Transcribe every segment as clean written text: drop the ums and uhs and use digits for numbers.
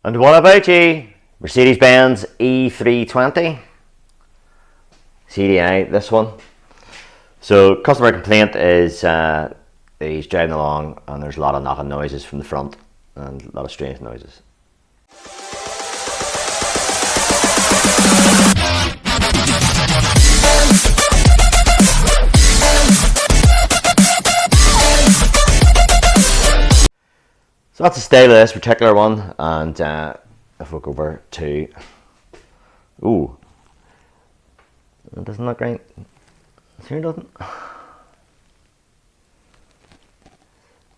And what about you? Mercedes-Benz E320 CDI, this one. So customer complaint is he's driving along and there's a lot of knocking noises from the front and a lot of strange noises. So that's the style of this particular one, and if we go over to, ooh, it doesn't look right. Here doesn't.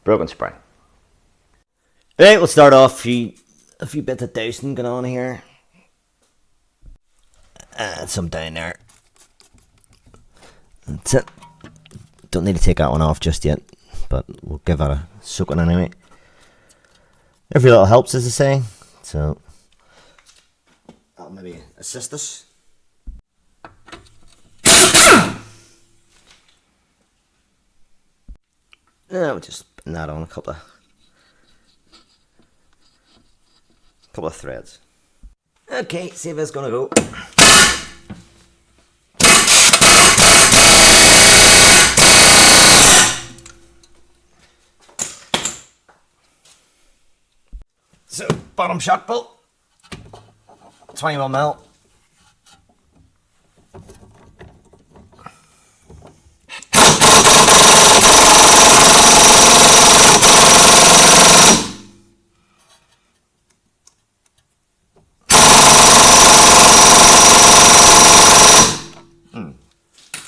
Broken spring. Right, we'll start off a few bits of dousing going on here, and some down there. That's it. Don't need to take that one off just yet, but we'll give that a soak in anyway. Every little helps, as I say, so that'll maybe assist us. Yeah, we'll just put that on a couple of threads. Okay, see if it's gonna go. So, bottom shock bolt, 21mm.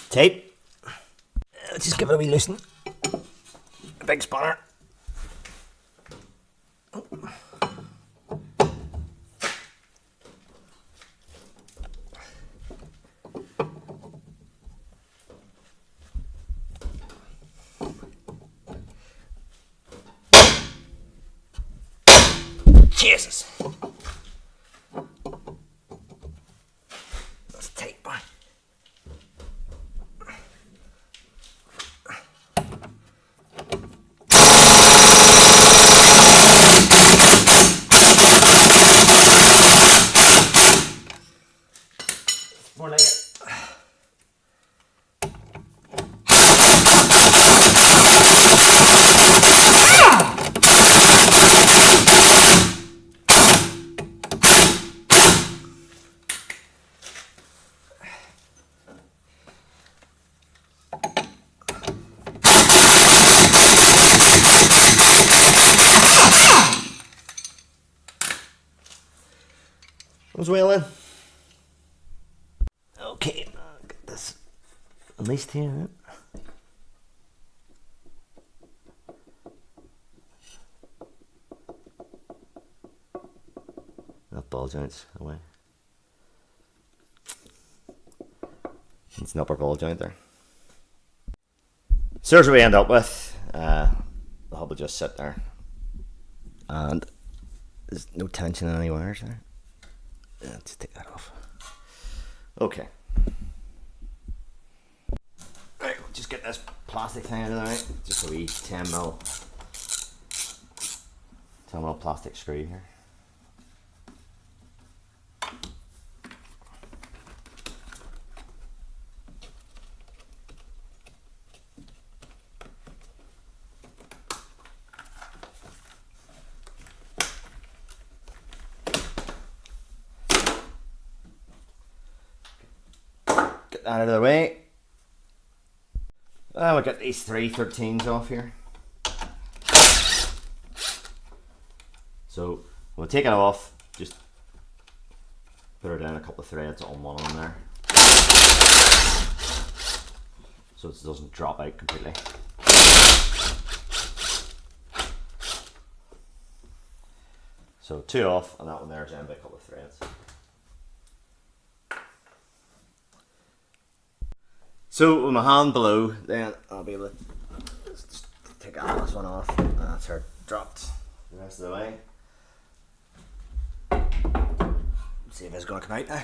Tape. Let's just give it a wee loosen. A big spanner. Jesus. That's tight, boy. More like it. What's wheeling? Okay, get this at least here. That ball joint's away. It's an upper ball joint there. So here's what we end up with. The hub will just sit there, and there's no tension in any wires there. Let's take that off. Okay. Right, we'll just get this plastic thing out of there. Just a wee 10mm plastic screw here. Get that out of the way. We'll get these 313s off here. So we'll take it off, just put her down a couple of threads on one of them there, so it doesn't drop out completely. So two off, and that one there is down by a couple of threads. So with my hand below, then I'll be able to just take this one off. That's her dropped the rest of the way. See if it's going to come out now.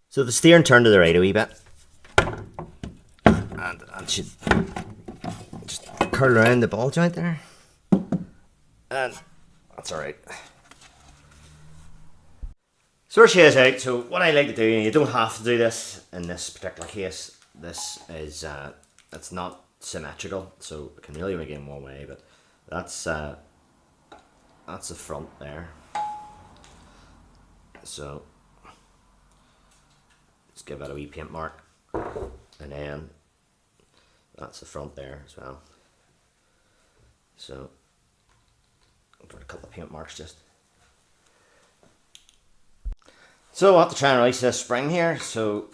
So the steering turned to the right a wee bit, and should just curl around the ball joint there, and That's alright. So there she is out. So what I like to do, and you don't have to do this in this particular case, this is, it's not symmetrical, so it can really only go in one way, but that's the front there. So let's give it a wee paint mark, and then that's the front there as well. So I'll put a couple of paint marks just. So I'll have to try and release this spring here, so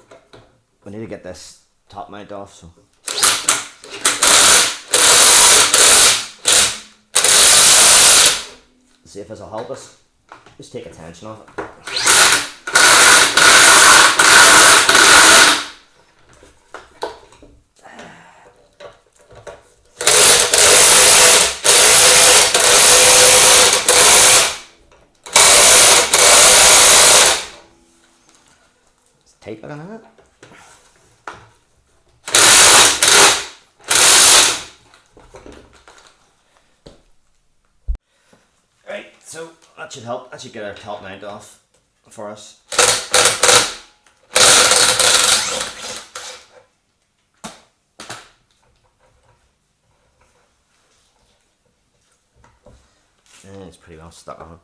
we need to get this top mount off. So see if this will help us. Just take a tension off it. Tape it on it. Right, so that should help. That should get our top mount off for us. And it's pretty well stuck on.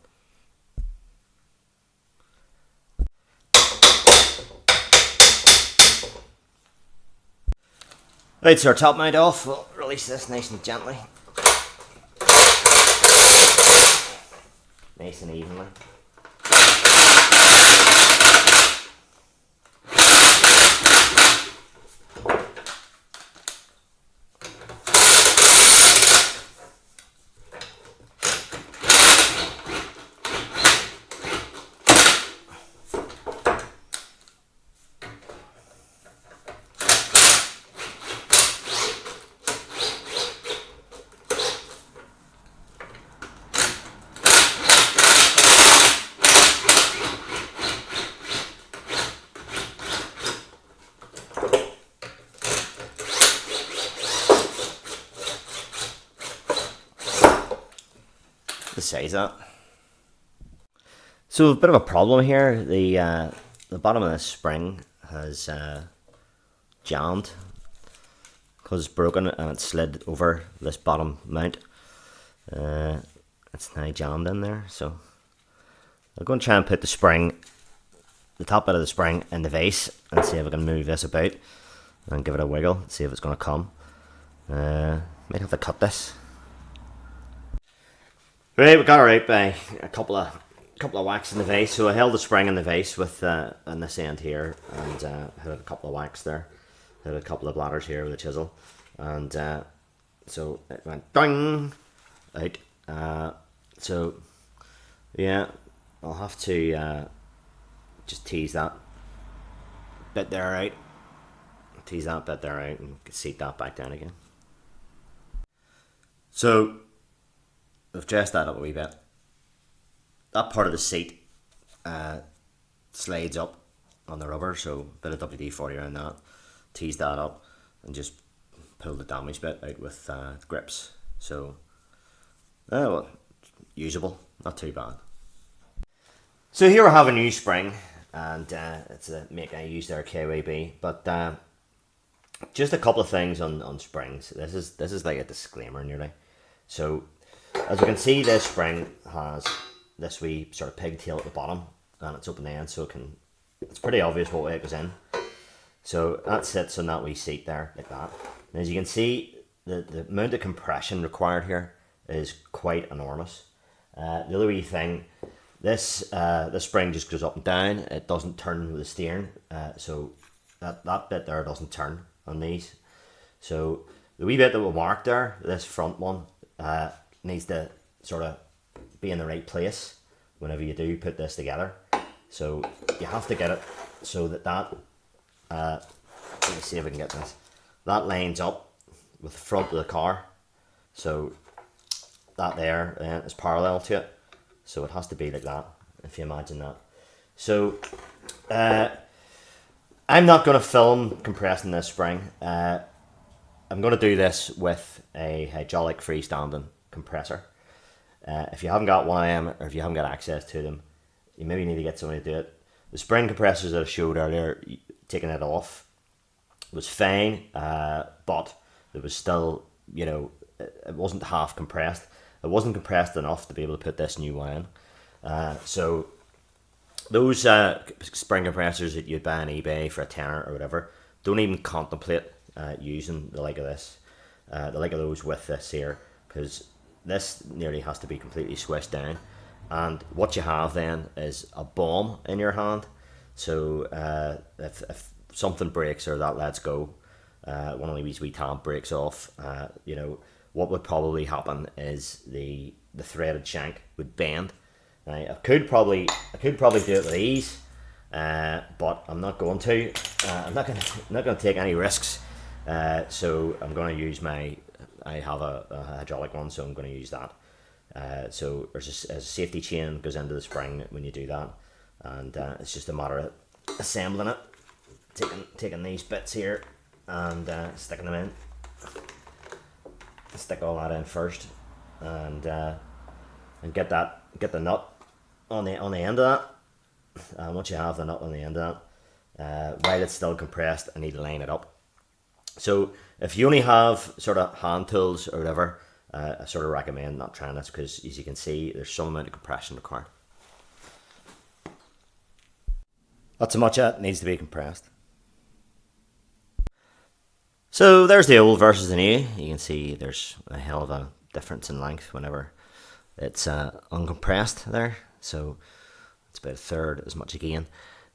Right, so our top mount off, we'll release this nice and gently. Nice and evenly. The size of that. So a bit of a problem here. The bottom of this spring has jammed because it's broken and it slid over this bottom mount. It's now jammed in there. So I'm going to try and put the spring, the top bit of the spring, in the vase and see if I can move this about and give it a wiggle. See if it's going to come. Might have to cut this. Right, we got her out by a couple of whacks in the vase. So I held the spring in the vase with on this end here, and hit a couple of whacks there. Hit a couple of bladders here with a chisel, and so it went ding out. So yeah, I'll have to just tease that bit there out. Tease that bit there out and seat that back down again. So I've dressed that up a wee bit. That part of the seat slides up on the rubber, so a bit of WD-40 around that. Tease that up and just pull the damaged bit out with grips. So, well, usable, not too bad. So here we have a new spring, and it's a make I use there KWB, but just a couple of things on springs. This is like a disclaimer nearly. So as you can see, this spring has this wee sort of pigtail at the bottom, and it's open end, so it's pretty obvious what way it goes in. So that sits on that wee seat there, like that. And as you can see, the amount of compression required here is quite enormous. The other wee thing, this spring just goes up and down. It doesn't turn with the steering, so that bit there doesn't turn on these. So the wee bit that we marked there, this front one, needs to sort of be in the right place whenever you do put this together. So you have to get it so that let me see if I can get this, that lines up with the front of the car. So that there is parallel to it. So it has to be like that, if you imagine that. So I'm not going to film compressing this spring. I'm going to do this with a hydraulic freestanding compressor. If you haven't got one of them, or if you haven't got access to them, you maybe need to get somebody to do it. The spring compressors that I showed earlier, taking it off, was fine, but it was still, you know, it wasn't half compressed. It wasn't compressed enough to be able to put this new one in. So those spring compressors that you'd buy on eBay for a tenner or whatever, don't even contemplate using the like of this, the like of those with this here, because this nearly has to be completely swished down, and what you have then is a bomb in your hand. So if something breaks or that lets go, one of these wee tab breaks off, you know, what would probably happen is the threaded shank would bend. Right, I could probably do it with ease, but I'm not going to. I'm not gonna take any risks. So I'm going to use I have a hydraulic one, so I'm going to use that. So there's a safety chain that goes into the spring when you do that, and it's just a matter of assembling it, taking these bits here and sticking them in. Stick all that in first, and get the nut on the end of that. And once you have the nut on the end of that, while it's still compressed, I need to line it up. So if you only have sort of hand tools or whatever, I sort of recommend not trying this, because as you can see, there's some amount of compression required. Not so much it needs to be compressed. So there's the old versus the new. You can see there's a hell of a difference in length whenever it's uncompressed there. So it's about a third as much again.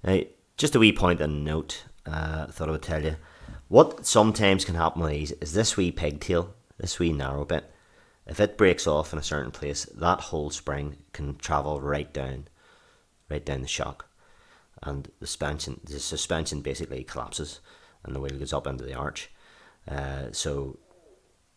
Now, just a wee point and note, I thought I would tell you. What sometimes can happen with these is this wee pigtail, this wee narrow bit. If it breaks off in a certain place, that whole spring can travel right down the shock, and the suspension basically collapses, and the wheel goes up into the arch. So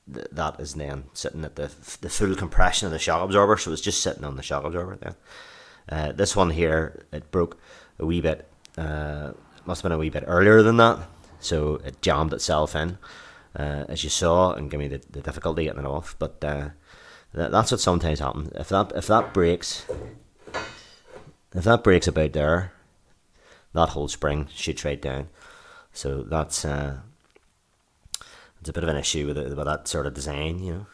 that is then sitting at the full compression of the shock absorber, so it's just sitting on the shock absorber then. This one here, it broke a wee bit, must have been a wee bit earlier than that, so it jammed itself in, as you saw, and gave me the difficulty getting it off. But that's what sometimes happens. If that breaks about there, that whole spring shoots right down. So that's it's a bit of an issue with that sort of design, you know.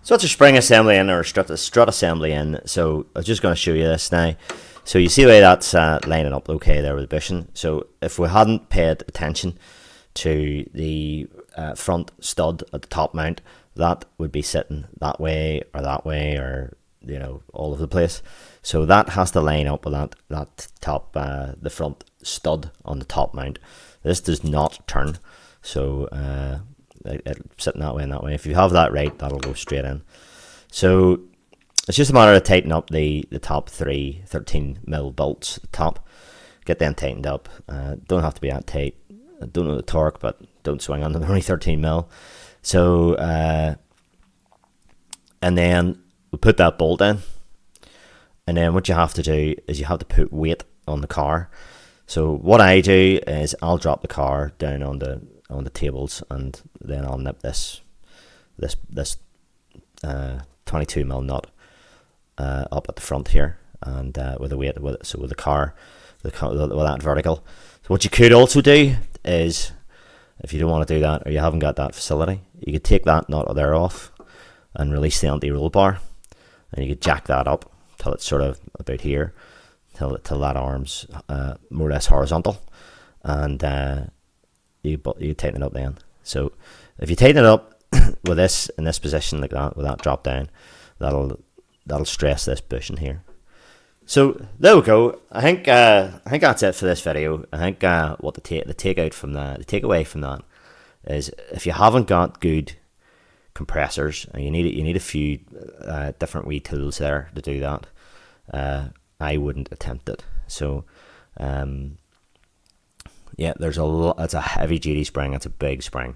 So it's a spring assembly in, or a strut assembly in. So I was just going to show you this now. So you see the way that's lining up okay there with the bushing. So if we hadn't paid attention to the front stud at the top mount, that would be sitting that way, or you know, all over the place. So that has to line up with that top, the front stud on the top mount. This does not turn. So it's sitting that way and that way. If you have that right, that'll go straight in. So it's just a matter of tightening up the top 3 13mm bolts at the top. Get them tightened up. Don't have to be that tight. I don't know the torque, but don't swing on them. They're only 13mm. So and then we put that bolt in, and then what you have to do is you have to put weight on the car. So what I do is I'll drop the car down on the tables, and then I'll nip this 22mm nut up at the front here, and with the weight with the car with that vertical. So what you could also do is, if you don't want to do that, or you haven't got that facility, you could take that nut there off and release the anti-roll bar, and you could jack that up till it's sort of about here, till that arm's more or less horizontal, and you tighten it up then. So if you tighten it up with this in this position like that, with that drop down, that'll stress this bushing here. So there we go. I think that's it for this video. I think what the takeaway from that is, if you haven't got good compressors, and you need a few different wee tools there to do that, I wouldn't attempt it. So yeah, there's a lot. It's a heavy duty spring. It's a big spring,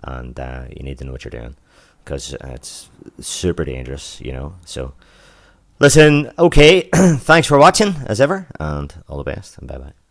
and you need to know what you're doing, because it's super dangerous, you know. So listen, okay, thanks for watching as ever, and all the best, and bye bye.